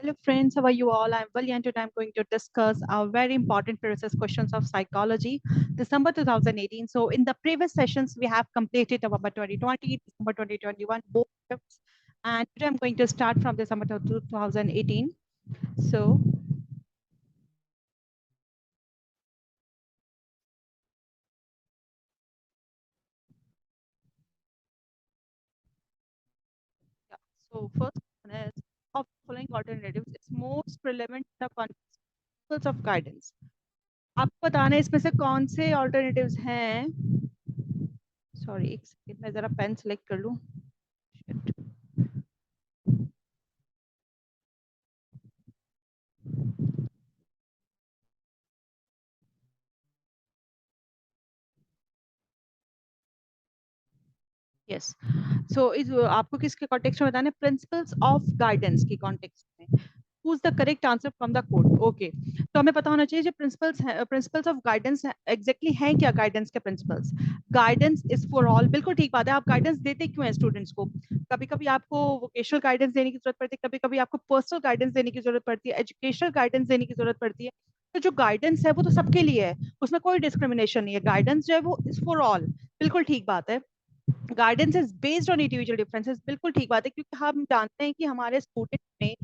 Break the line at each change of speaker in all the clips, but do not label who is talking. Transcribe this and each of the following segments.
Hello friends, how are you all? I'm Valya and today I'm going to discuss our very important previous questions of psychology, December 2018. So in the previous sessions, we have completed November 2020, December 2021, both trips. And today I'm going to start from December 2018. So yeah, so first one is of following alternatives, it's most relevant to the concepts of guidance. आपको बताना है इसमें से कौन से alternatives हैं. Sorry एक second मैं जरा पेन सेलेक्ट कर लूं. यस. सो इस आपको किसके कॉन्टेक्स्ट में बताना है? प्रिंसिपल्स ऑफ गाइडेंस की कॉन्टेक्स्ट में. Who's the correct answer from the code? Okay. तो हमें पता होना चाहिए जो प्रिंसिपल्स ऑफ गाइडेंस एग्जैक्टली हैं क्या. गाइडेंस के principles, guidance is for all. बिल्कुल ठीक बात है. आप गाइडेंस देते क्यों हैं स्टूडेंट्स को? कभी कभी आपको वोकेशनल गाइडेंस देने की जरूरत पड़ती है, कभी कभी आपको पर्सनल गाइडेंस देने की जरूरत पड़ती है, एजुकेशनल गाइडेंस देने की जरूरत पड़ती है. तो जो गाइडेंस है वो तो सबके लिए है, उसमें कोई डिस्क्रिमिनेशन नहीं है. गाइडेंस जो है वो इज फॉर ऑल. बिल्कुल ठीक बात है. Guidance is based on individual differences. बिल्कुल ठीक बात है, क्योंकि हम जानते हैं कि हमारे स्टूडेंट में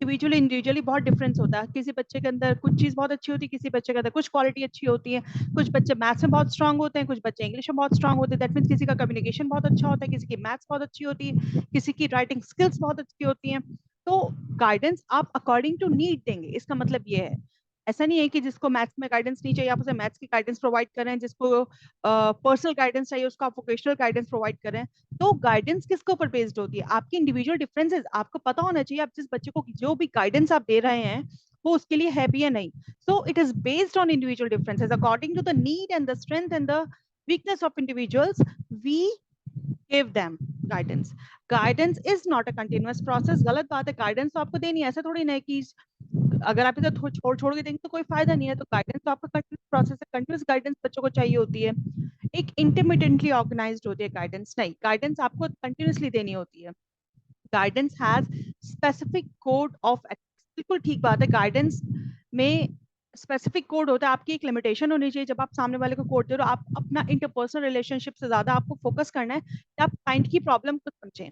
इंडिविजुअली बहुत डिफरेंस होता है. किसी बच्चे के अंदर कुछ चीज बहुत अच्छी होती है, किसी बच्चे के अंदर कुछ क्वालिटी अच्छी होती है. कुछ बच्चे मैथ्स में बहुत स्ट्रांग होते हैं, कुछ बच्चे इंग्लिश में बहुत स्ट्रांग होते हैं. दैट मीन्स किसी का कम्युनिकेशन बहुत अच्छा होता है, किसी की मैथ्स बहुत अच्छी होती है, किसी की राइटिंग स्किल्स बहुत अच्छी होती हैं. तो गाइडेंस आप अकॉर्डिंग टू नीड देंगे, इसका मतलब ये है. ऐसा नहीं है कि जिसको मैथ्स में गाइडेंस नहीं चाहिए आप उसे मैथ्स की गाइडेंस प्रोवाइड करें, जिसको पर्सनल गाइडेंस चाहिए उसको आप वोकेशनल गाइडेंस प्रोवाइड करें. तो गाइडेंस किसके ऊपर बेस्ड होती है? आपकी इंडिविजुअल डिफरेंसेस. आपको पता होना चाहिए आप जिस बच्चे को जो भी गाइडेंस आप दे रहे हैं वो उसके लिए है भी या नहीं. So it is based on individual differences according to the need and the strength and the weakness of individuals. We give them guidance. Guidance is not a continuous process. गलत बात है. गाइडेंस तो आपको देनी है, ऐसा थोड़ी ना है कि अगर आप इसे छोड़ छोड़ के देंगे तो कोई फायदा नहीं है. तो गाइडेंस तो आपका कंटिन्यूस प्रोसेस है. कंटिन्यूस गाइडेंस बच्चों को चाहिए होती है. एक इंटरमीडिएटली ऑर्गेनाइज्ड होती है गाइडेंस नहीं. गाइडेंस आपको कंटिन्यूसली देनी होती है. Guidance has specific code of. बिल्कुल ठीक बात है. गाइडेंस में स्पेसिफिक कोड होता है. आपकी एक लिमिटेशन होनी चाहिए. जब आप सामने वाले को कोड दे रहे हो, आप अपना इंटरपर्सनल रिलेशनशिप से ज्यादा आपको फोकस करना है कि आप क्लाइंट की प्रॉब्लम को समझें.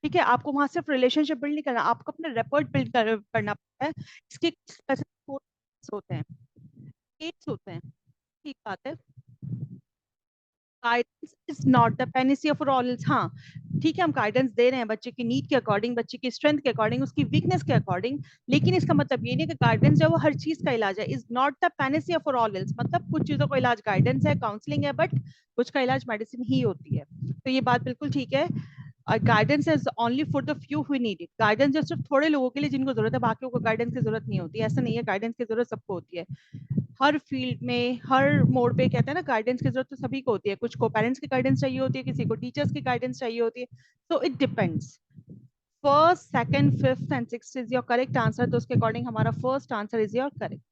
ठीक है, आपको वहां सिर्फ रिलेशनशिप बिल्ड नहीं करना, आपको अपना रेपर्ट बिल्ड करना पड़ता है. इसके स्पेसिफिक कोड्स होते हैं, केस होते हैं. ठीक बात है. Guidance is not the Panacea for all. हाँ ठीक है, हम गाइडेंस दे रहे हैं बच्चे की नीड के अकॉर्डिंग, बच्चे की स्ट्रेंथ के अकॉर्डिंग, उसकी वीकनेस के अकॉर्डिंग. लेकिन इसका मतलब ये नहीं कि गाइडेंस जो है वो हर चीज का इलाज है. Is not the Panacea for all ills. मतलब कुछ चीजों का इलाज गाइडेंस है, काउंसलिंग है, बट कुछ का इलाज मेडिसिन ही होती है. तो ये बात बिल्कुल ठीक है. Guidance is only for the few who need it. Guidance जो सिर्फ थोड़े लोगों के लिए जिनको जरूरत है, बाकियों को गाइडेंस की जरूरत नहीं होती. ऐसा नहीं है, गाइडेंस की जरूरत सबको होती है. हर फील्ड में हर मोड़ पे कहते हैं ना, गाइडेंस की जरूरत तो सभी को होती है. कुछ को पेरेंट्स की गाइडेंस चाहिए होती है, किसी को टीचर्स की गाइडेंस चाहिए होती है. So it depends. First, second, fifth and sixth is your correct answer. तो उसके अकॉर्डिंग हमारा first answer is your correct.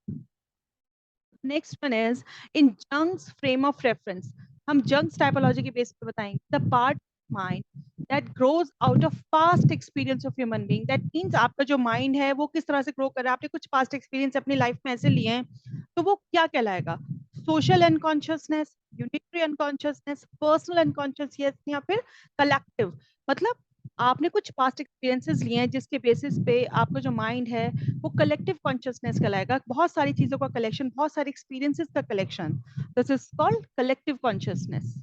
Next one is in Jung's frame of reference. हम जंग्स टाइपोलॉजी के बेस पे बताएंगे. The part mind that grows out of past experience of human being. That means आपका जो mind है वो किस तरह से ग्रो कर रहा है. आपने कुछ पास्ट एक्सपीरियंस अपनी लाइफ में ऐसे लिए हैं तो वो क्या कहलाएगा? Social unconsciousness, unitary unconsciousness, personal unconsciousness, या फिर कलेक्टिव. मतलब आपने कुछ पास्ट एक्सपीरियंसेस लिए हैं जिसके बेसिस पे आपका जो माइंड है वो कलेक्टिव कॉन्शियसनेस कहलाएगा. बहुत सारी चीजों का कलेक्शन, बहुत सारे एक्सपीरियंसेस का collection. This is called collective consciousness.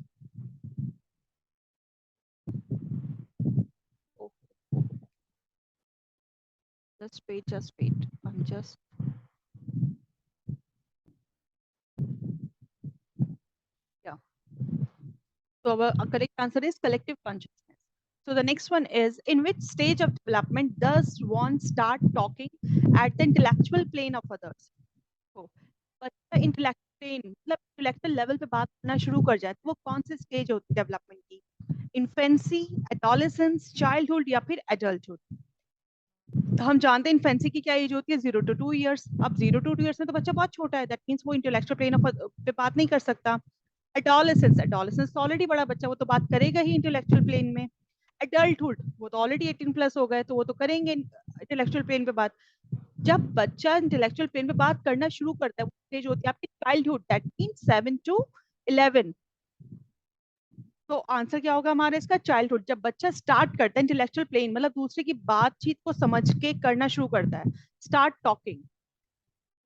Just wait. I'm just. Yeah. So our correct answer is collective consciousness. So the next one is, in which stage of development does one start talking at the intellectual plane of others? So, बच्चा intellectual plane मतलब intellectual level पे बात करना शुरू कर जाए तो वो कौन सी स्टेज होती है डेवलपमेंट की? इन्फेंसी, एडोलेसेंस, चाइल्डहुड या फिर एडल्टहुड? हम जानते हैं इन्फेंसी की क्या एज होती है? 0 to 2 years. अब 0 to 2 years में तो बच्चा बहुत छोटा है. दैट मीन्स वो इंटेलेक्चुअल प्लेन ऑफ पे बात नहीं कर सकता. एडोलेसेंस, एडोलेसेंस तो ऑलरेडी बड़ा बच्चा, वो तो बात करेगा ही इंटेलेक्चुअल प्लेन में. एडल्टहुड, वो तो ऑलरेडी 18+ हो गए तो वो तो करेंगे इंटेलेक्चुअल प्लेन पे बात, जब बच्चा इंटेलेक्चुअल प्लेन पे बात करना शुरू करता है, वो स्टेज होती है आपकी चाइल्डहुड, दैट मींस 7 to 11। तो आंसर क्या होगा हमारा इसका, चाइल्डहुड। जब बच्चा स्टार्ट करता है इंटेलेक्चुअल प्लेन, मतलब दूसरे की बातचीत को समझ के करना शुरू करता है, start talking,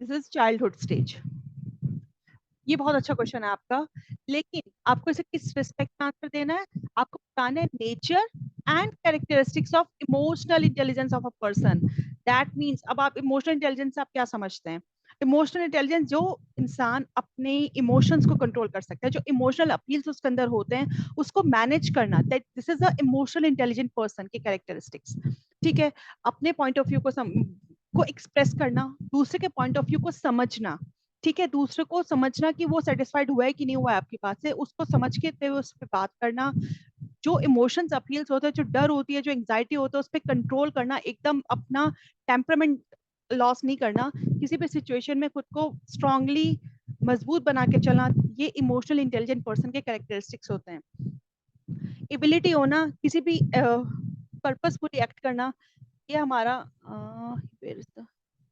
this is childhood stage. ये बहुत अच्छा क्वेश्चन है आपका, लेकिन आपको इसे किस रिस्पेक्ट में आंसर देना है, आपको बताना है nature and characteristics of emotional intelligence of a person. That means, अब आप इमोशनल इंटेलिजेंस आप क्या समझते हैं? इमोशनल इंटेलिजेंस, जो इंसान अपने इमोशंस को कंट्रोल कर सकता है, जो इमोशनल अपील्स उसके अंदर होते हैं उसको मैनेज करना, that this is a emotional intelligent person की कैरेक्टरिस्टिक्स। ठीक है, अपने पॉइंट ऑफ व्यू को एक्सप्रेस करना, दूसरे के पॉइंट ऑफ व्यू को समझना, ठीक है, दूसरे को समझना कि वो सेटिस्फाइड हुआ है कि नहीं हुआ है आपकी बात से, उसको समझ के उस पर बात करना, जो इमोशंस अपील्स होते हैं, जो डर होती है, जो एंजाइटी होता है, उस पर कंट्रोल करना, एकदम अपना टेम्परामेंट लॉस नहीं करना, किसी भी सिचुएशन में खुद को स्ट्रांगली मजबूत बना के चलना, ये इमोशनल इंटेलिजेंट पर्सन के कैरेक्टरिस्टिक्स होते हैं। एबिलिटी होना, किसी भी पर्पसफुली एक्ट करना, ये हमारा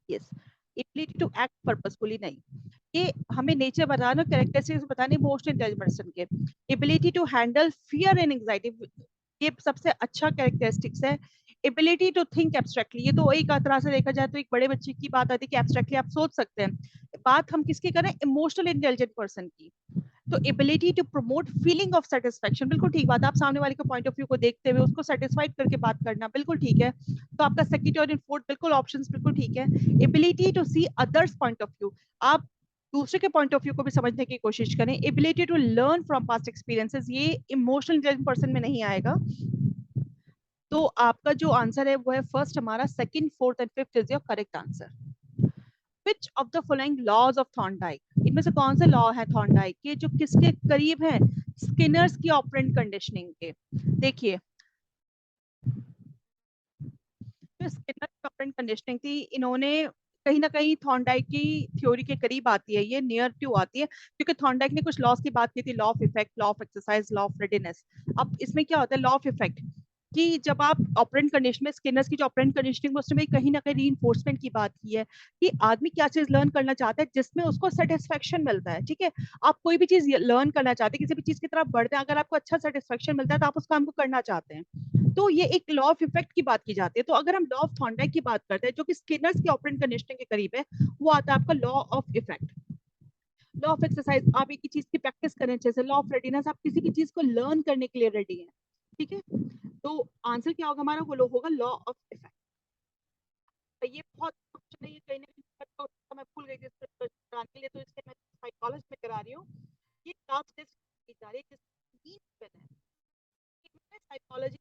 yes, ability to act purposefully नहीं, ये हमें नेचर बताना, कैरेक्टरिस्टिक्स बताने इमोशनल इंटेलिजेंट पर्सन के। Ability to handle fear and anxiety, ये सबसे अच्छा कैरेक्टरिस्टिक्स है। एबिलिटी टू थिंक एब्स्ट्रैक्टली, ये तो एक तरह से देखा जाए तो एक बड़े बच्चे की बात आती है कि एब्स्ट्रैक्टली आप सोच सकते हैं, बात हम किसकी करें, इमोशनल इंटेलिजेंट पर्सन की। तो ability to promote feeling of satisfaction, बिल्कुल ठीक बात, आप सामने वाले के पॉइंट ऑफ व्यू को देखते हुए उसको सेटिस्फाइड करके बात करना, बिल्कुल ठीक है। तो आपका सेकंड और फोर्थ बिल्कुल ऑप्शंस बिल्कुल ठीक है। Ability to see others point of view, आप दूसरे के पॉइंट ऑफ व्यू को भी समझने की कोशिश करें। Ability to learn from past experiences, ये इमोशनल इंटेलिजेंट पर्सन में नहीं आएगा। तो आपका जो आंसर है वो है फर्स्ट, हमारा second, fourth and fifth is your correct answer. Which of the following laws of Thorndike, इनमें से कौन से लॉ है थॉर्नडाइक के जो किसके करीब है, स्किनर्स की ऑपरेंट कंडीशनिंग के? देखिए, जो स्किनर की ऑपरेंट कंडीशनिंग थी, इन्होंने कहीं ना कहीं थॉर्नडाइक की थ्योरी के करीब आती है, ये नियर टू आती है, क्योंकि थॉर्नडाइक ने कुछ लॉस की बात की थी, law of effect, law of exercise, law of readiness. अब इसमें क्या होता है, लॉ ऑफ इफेक्ट, कि जब आप ऑपरेंट कंडीशन में, स्किनर्स की जो ऑपरेंट कंडीशनिंग, उसमें कहीं ना कहीं रीइंफोर्समेंट की बात की है कि आदमी क्या चीज लर्न करना चाहता है जिसमें उसको सेटिस्फेक्शन मिलता है। ठीक है, आप कोई भी चीज लर्न करना चाहते हैं, किसी भी चीज की तरफ बढ़ते हैं, अगर आपको अच्छा सेटिस्फेक्शन मिलता है तो आप उस काम को करना चाहते हैं। तो ये एक लॉ ऑफ इफेक्ट की बात की जाती है। तो अगर हम लॉ ऑफ थॉर्नडाइक की बात करते हैं, जो कि स्किनर्स की ऑपरेंट कंडीशनिंग के करीब है, वो आता है आपका law of effect. Law of exercise, आप एक ही चीज की प्रैक्टिस करें, जैसे लॉ ऑफ रेडीनेस, आप किसी भी चीज को लर्न करने के लिए रेडी है। ठीक है, तो आंसर क्या होगा हमारा, वो होगा लॉ ऑफ इफेक्ट। ये बहुत क्वेश्चन है, ये कहीं ना कहीं मैं भूल गई थी इसको कराने के लिए, तो इसलिए मैं साइकोलॉजी में करा रही हूँ। ये क्लास टेस्ट की जा रही है, जिसमें साइकोलॉजी